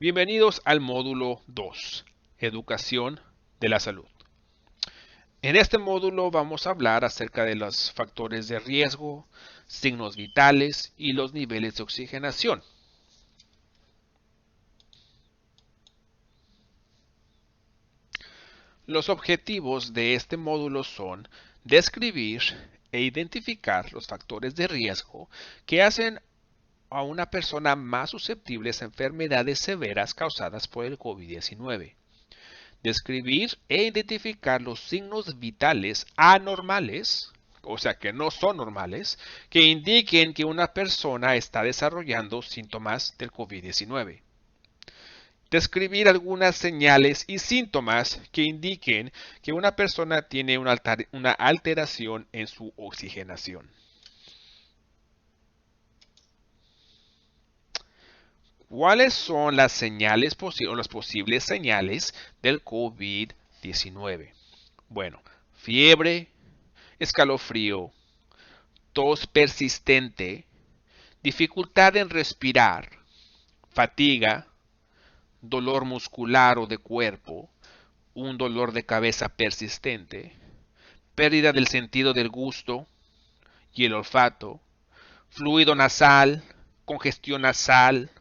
Bienvenidos al módulo 2, Educación de la Salud. En este módulo vamos a hablar acerca de los factores de riesgo, signos vitales y los niveles de oxigenación. Los objetivos de este módulo son describir e identificar los factores de riesgo que hacen a una persona más susceptible a enfermedades severas causadas por el COVID-19. Describir e identificar los signos vitales anormales, o sea que no son normales, que indiquen que una persona está desarrollando síntomas del COVID-19. Describir algunas señales y síntomas que indiquen que una persona tiene una alteración en su oxigenación. ¿Cuáles son las señales o las posibles señales del COVID-19? Bueno, fiebre, escalofrío, tos persistente, dificultad en respirar, fatiga, dolor muscular o de cuerpo, un dolor de cabeza persistente, pérdida del sentido del gusto y el olfato, fluido nasal, congestión nasal,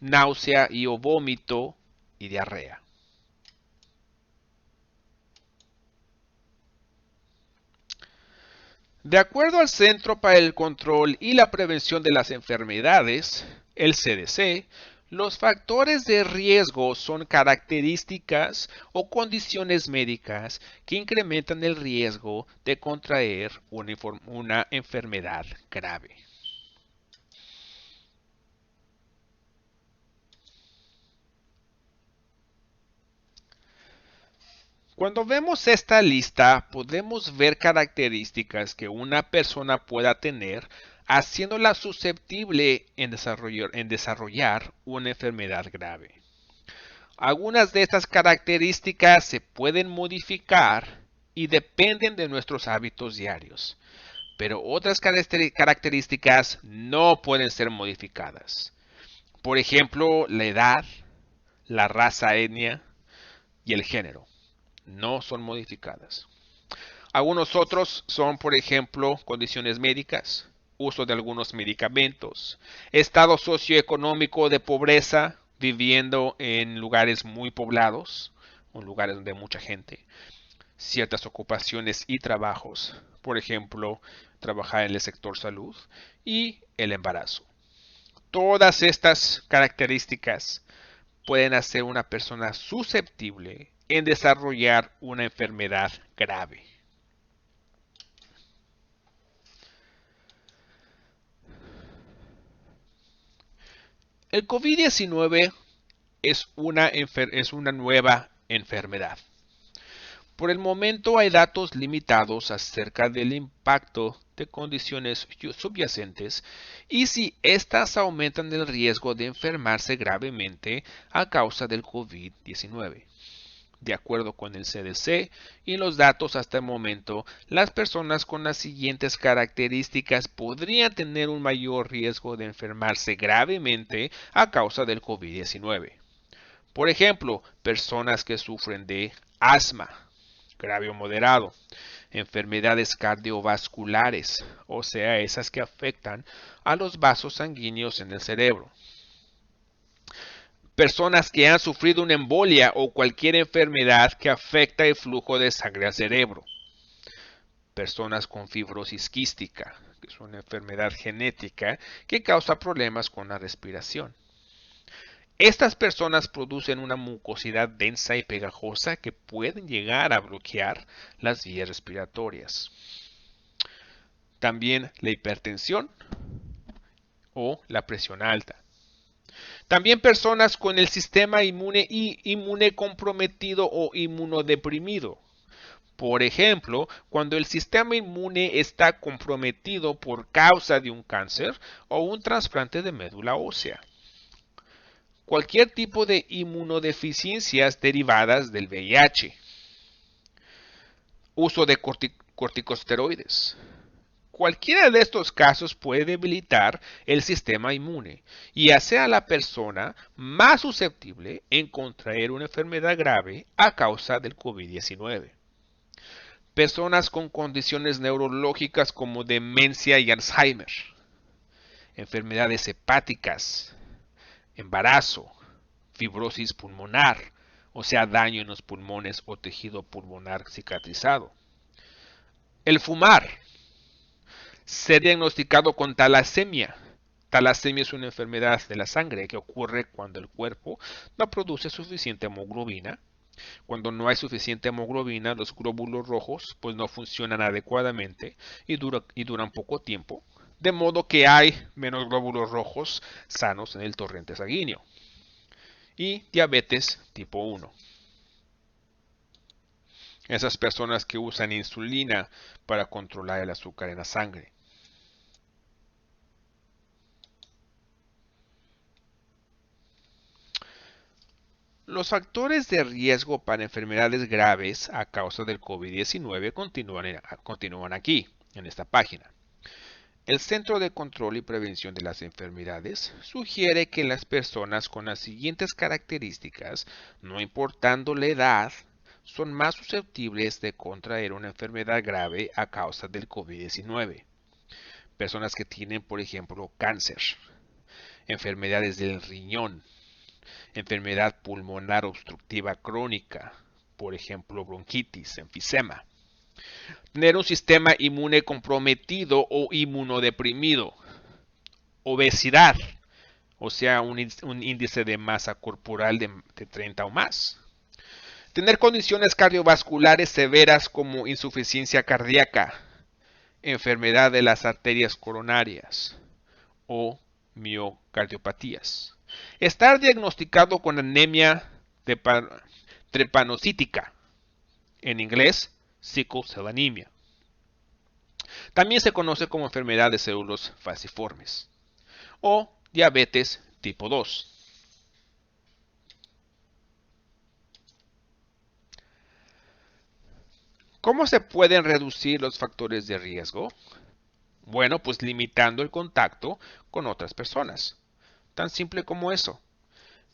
náusea y o vómito y diarrea. De acuerdo al Centro para el Control y la Prevención de las Enfermedades, el CDC, los factores de riesgo son características o condiciones médicas que incrementan el riesgo de contraer una enfermedad grave. Cuando vemos esta lista, podemos ver características que una persona pueda tener, haciéndola susceptible en desarrollar una enfermedad grave. Algunas de estas características se pueden modificar y dependen de nuestros hábitos diarios, pero otras características no pueden ser modificadas. Por ejemplo, la edad, la raza etnia y el género no son modificadas. Algunos otros son, por ejemplo, condiciones médicas, uso de algunos medicamentos, estado socioeconómico de pobreza, viviendo en lugares muy poblados, o lugares donde hay mucha gente, ciertas ocupaciones y trabajos, por ejemplo, trabajar en el sector salud y el embarazo. Todas estas características pueden hacer una persona susceptible en desarrollar una enfermedad grave. El COVID-19 es una nueva enfermedad. Por el momento hay datos limitados acerca del impacto de condiciones subyacentes y si éstas aumentan el riesgo de enfermarse gravemente a causa del COVID-19. De acuerdo con el CDC y los datos hasta el momento, las personas con las siguientes características podrían tener un mayor riesgo de enfermarse gravemente a causa del COVID-19. Por ejemplo, personas que sufren de asma, grave o moderado, enfermedades cardiovasculares, o sea, esas que afectan a los vasos sanguíneos en el cerebro. Personas que han sufrido una embolia o cualquier enfermedad que afecta el flujo de sangre al cerebro. Personas con fibrosis quística, que es una enfermedad genética que causa problemas con la respiración. Estas personas producen una mucosidad densa y pegajosa que pueden llegar a bloquear las vías respiratorias. También la hipertensión o la presión alta. También personas con el sistema inmune comprometido o inmunodeprimido. Por ejemplo, cuando el sistema inmune está comprometido por causa de un cáncer o un trasplante de médula ósea. Cualquier tipo de inmunodeficiencias derivadas del VIH. Uso de corticosteroides. Cualquiera de estos casos puede debilitar el sistema inmune y hacer a la persona más susceptible en contraer una enfermedad grave a causa del COVID-19. Personas con condiciones neurológicas como demencia y Alzheimer, enfermedades hepáticas, embarazo, fibrosis pulmonar, o sea, daño en los pulmones o tejido pulmonar cicatrizado. El fumar, ser diagnosticado con talasemia. Talasemia es una enfermedad de la sangre que ocurre cuando el cuerpo no produce suficiente hemoglobina. Cuando no hay suficiente hemoglobina, los glóbulos rojos pues no funcionan adecuadamente y duran poco tiempo, de modo que hay menos glóbulos rojos sanos en el torrente sanguíneo. Y diabetes tipo 1. Esas personas que usan insulina para controlar el azúcar en la sangre. Los factores de riesgo para enfermedades graves a causa del COVID-19 continúan aquí, en esta página. El Centro de Control y Prevención de las Enfermedades sugiere que las personas con las siguientes características, no importando la edad, son más susceptibles de contraer una enfermedad grave a causa del COVID-19. Personas que tienen, por ejemplo, cáncer, enfermedades del riñón, enfermedad pulmonar obstructiva crónica, por ejemplo, bronquitis, enfisema. Tener un sistema inmune comprometido o inmunodeprimido. Obesidad, o sea, un índice de masa corporal de 30 o más. Tener condiciones cardiovasculares severas como insuficiencia cardíaca, enfermedad de las arterias coronarias o miocardiopatías. Estar diagnosticado con anemia trepanocítica, en inglés, sickle cell anemia. También se conoce como enfermedad de células falciformes o diabetes tipo 2. ¿Cómo se pueden reducir los factores de riesgo? Bueno, pues limitando el contacto con otras personas. Tan simple como eso.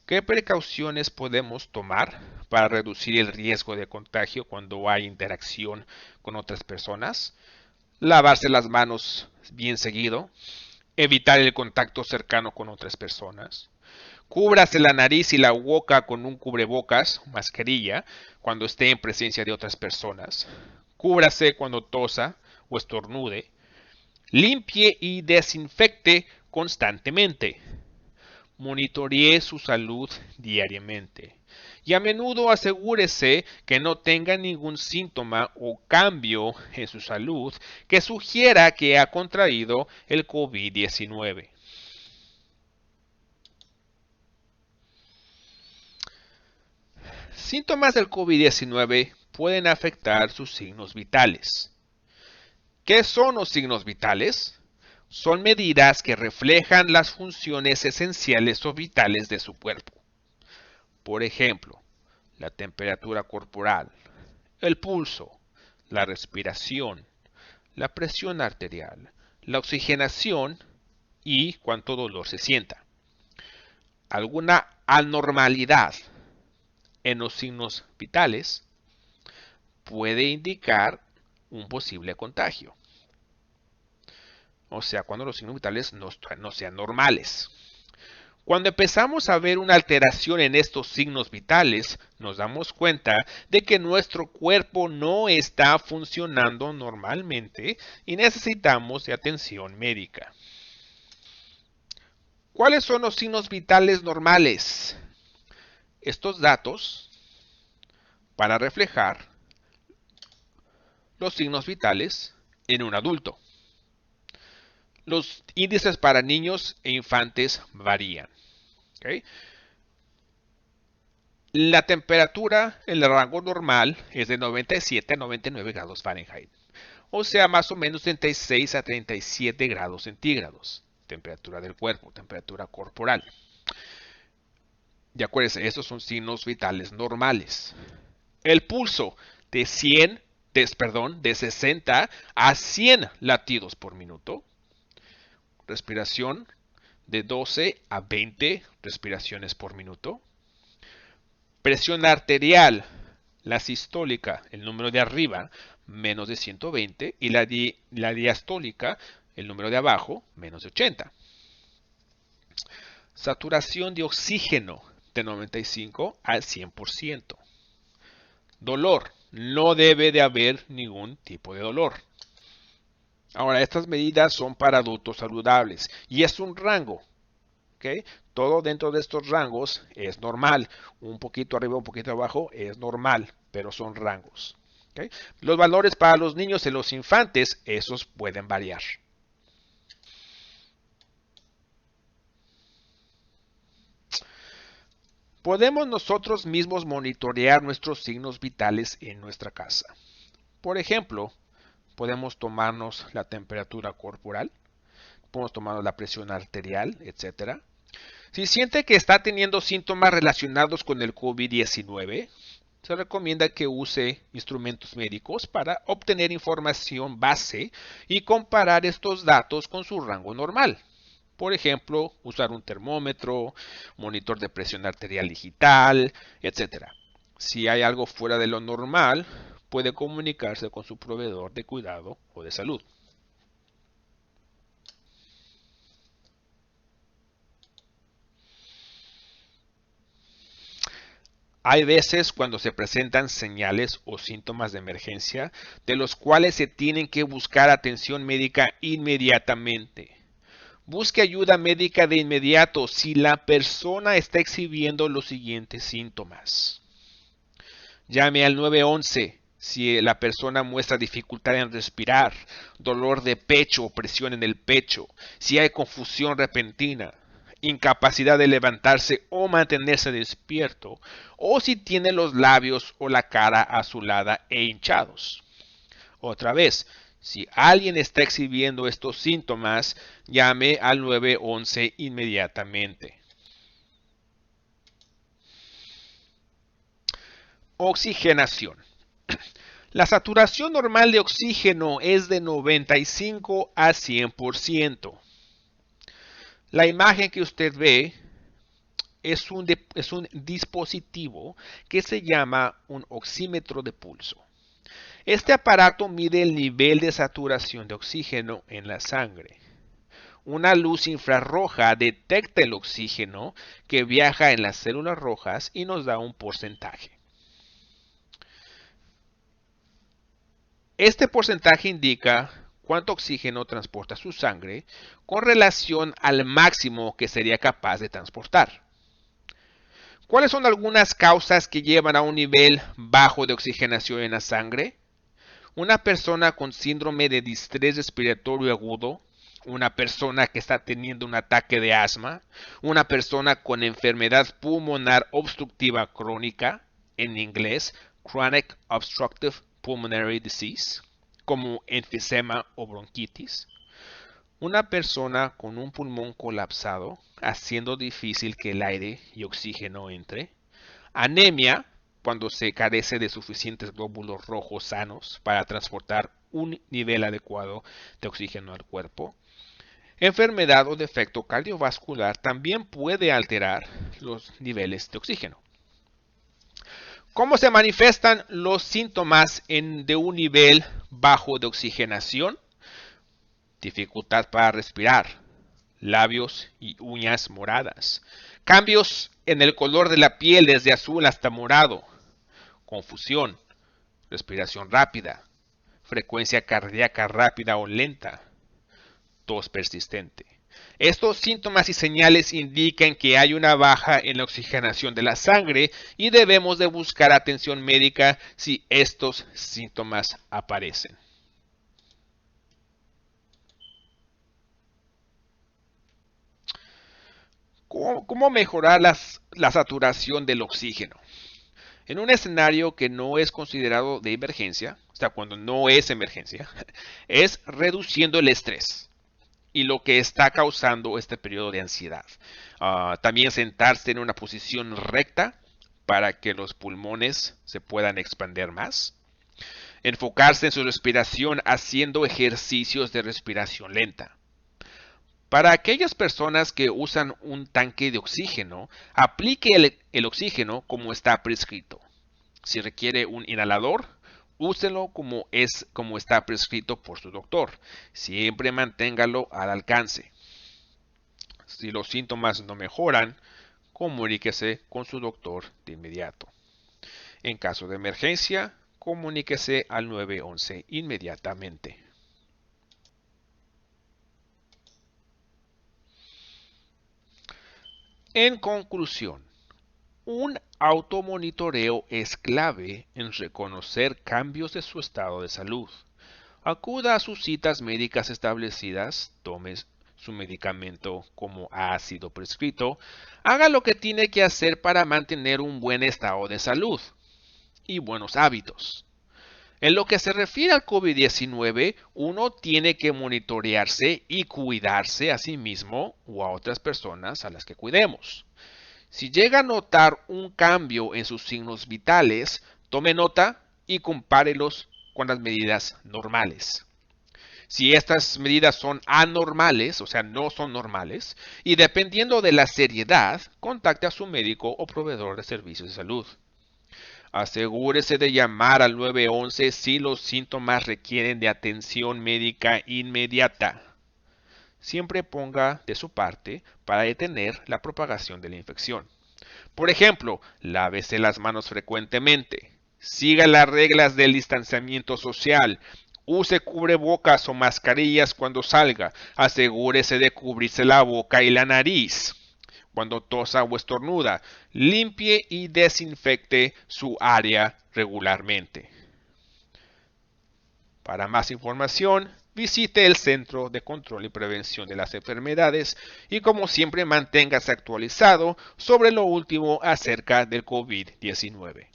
¿Qué precauciones podemos tomar para reducir el riesgo de contagio cuando hay interacción con otras personas? Lavarse las manos bien seguido, evitar el contacto cercano con otras personas, cúbrase la nariz y la boca con un cubrebocas, mascarilla, cuando esté en presencia de otras personas, cúbrase cuando tosa o estornude, limpie y desinfecte constantemente. Monitoree su salud diariamente y a menudo asegúrese que no tenga ningún síntoma o cambio en su salud que sugiera que ha contraído el COVID-19. Síntomas del COVID-19 pueden afectar sus signos vitales. ¿Qué son los signos vitales? Son medidas que reflejan las funciones esenciales o vitales de su cuerpo. Por ejemplo, la temperatura corporal, el pulso, la respiración, la presión arterial, la oxigenación y cuánto dolor se sienta. Alguna anormalidad en los signos vitales puede indicar un posible contagio. O sea, cuando los signos vitales no sean normales. Cuando empezamos a ver una alteración en estos signos vitales, nos damos cuenta de que nuestro cuerpo no está funcionando normalmente y necesitamos de atención médica. ¿Cuáles son los signos vitales normales? Estos datos para reflejar los signos vitales en un adulto. Los índices para niños e infantes varían. ¿Okay? La temperatura en el rango normal es de 97 a 99 grados Fahrenheit. O sea, más o menos 36 a 37 grados centígrados. Temperatura del cuerpo, temperatura corporal. Y acuérdense, estos son signos vitales normales. El pulso de 100 de 60 a 100 latidos por minuto. Respiración de 12 a 20 respiraciones por minuto. Presión arterial, la sistólica, el número de arriba, menos de 120, y la diastólica, el número de abajo, menos de 80. Saturación de oxígeno de 95 al 100%. Dolor, no debe de haber ningún tipo de dolor. Ahora, estas medidas son para adultos saludables y es un rango. ¿Okay? Todo dentro de estos rangos es normal. Un poquito arriba, un poquito abajo es normal, pero son rangos. ¿Okay? Los valores para los niños y los infantes, esos pueden variar. Podemos nosotros mismos monitorear nuestros signos vitales en nuestra casa. Por ejemplo, podemos tomarnos la temperatura corporal, podemos tomarnos la presión arterial, etc. Si siente que está teniendo síntomas relacionados con el COVID-19, se recomienda que use instrumentos médicos para obtener información base y comparar estos datos con su rango normal. Por ejemplo, usar un termómetro, monitor de presión arterial digital, etc. Si hay algo fuera de lo normal, puede comunicarse con su proveedor de cuidado o de salud. Hay veces cuando se presentan señales o síntomas de emergencia de los cuales se tienen que buscar atención médica inmediatamente. Busque ayuda médica de inmediato si la persona está exhibiendo los siguientes síntomas. Llame al 911 si la persona muestra dificultad en respirar, dolor de pecho o presión en el pecho, si hay confusión repentina, incapacidad de levantarse o mantenerse despierto, o si tiene los labios o la cara azulada e hinchados. Otra vez, si alguien está exhibiendo estos síntomas, llame al 911 inmediatamente. Oxigenación. La saturación normal de oxígeno es de 95 a 100%. La imagen que usted ve es un dispositivo que se llama un oxímetro de pulso. Este aparato mide el nivel de saturación de oxígeno en la sangre. Una luz infrarroja detecta el oxígeno que viaja en las células rojas y nos da un porcentaje. Este porcentaje indica cuánto oxígeno transporta su sangre con relación al máximo que sería capaz de transportar. ¿Cuáles son algunas causas que llevan a un nivel bajo de oxigenación en la sangre? Una persona con síndrome de distrés respiratorio agudo, una persona que está teniendo un ataque de asma, una persona con enfermedad pulmonar obstructiva crónica, en inglés, Chronic Obstructive Pulmonary Disease, como enfisema o bronquitis, una persona con un pulmón colapsado, haciendo difícil que el aire y oxígeno entre, anemia, cuando se carece de suficientes glóbulos rojos sanos para transportar un nivel adecuado de oxígeno al cuerpo. Enfermedad o defecto cardiovascular también puede alterar los niveles de oxígeno. ¿Cómo se manifiestan los síntomas de un nivel bajo de oxigenación? Dificultad para respirar, labios y uñas moradas, cambios en el color de la piel desde azul hasta morado, confusión, respiración rápida, frecuencia cardíaca rápida o lenta, tos persistente. Estos síntomas y señales indican que hay una baja en la oxigenación de la sangre y debemos de buscar atención médica si estos síntomas aparecen. ¿Cómo mejorar la saturación del oxígeno? En un escenario que no es considerado de emergencia, o sea, cuando no es emergencia, es reduciendo el estrés y lo que está causando este periodo de ansiedad. También sentarse en una posición recta para que los pulmones se puedan expandir más. Enfocarse en su respiración haciendo ejercicios de respiración lenta. Para aquellas personas que usan un tanque de oxígeno, aplique el oxígeno como está prescrito. Si requiere un inhalador, úselo como está prescrito por su doctor. Siempre manténgalo al alcance. Si los síntomas no mejoran, comuníquese con su doctor de inmediato. En caso de emergencia, comuníquese al 911 inmediatamente. En conclusión, un automonitoreo es clave en reconocer cambios de su estado de salud. Acuda a sus citas médicas establecidas, tome su medicamento como ha sido prescrito, haga lo que tiene que hacer para mantener un buen estado de salud y buenos hábitos. En lo que se refiere al COVID-19, uno tiene que monitorearse y cuidarse a sí mismo o a otras personas a las que cuidemos. Si llega a notar un cambio en sus signos vitales, tome nota y compárelos con las medidas normales. Si estas medidas son anormales, o sea, no son normales, y dependiendo de la seriedad, contacte a su médico o proveedor de servicios de salud. Asegúrese de llamar al 911 si los síntomas requieren de atención médica inmediata. Siempre ponga de su parte para detener la propagación de la infección. Por ejemplo, lávese las manos frecuentemente. Siga las reglas del distanciamiento social. Use cubrebocas o mascarillas cuando salga. Asegúrese de cubrirse la boca y la nariz. Cuando tosa o estornuda, limpie y desinfecte su área regularmente. Para más información, visite el Centro de Control y Prevención de las Enfermedades y como siempre manténgase actualizado sobre lo último acerca del COVID-19.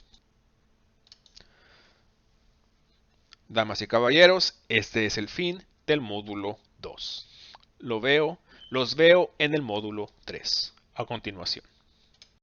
Damas y caballeros, este es el fin del módulo 2. Los veo en el módulo 3 a continuación.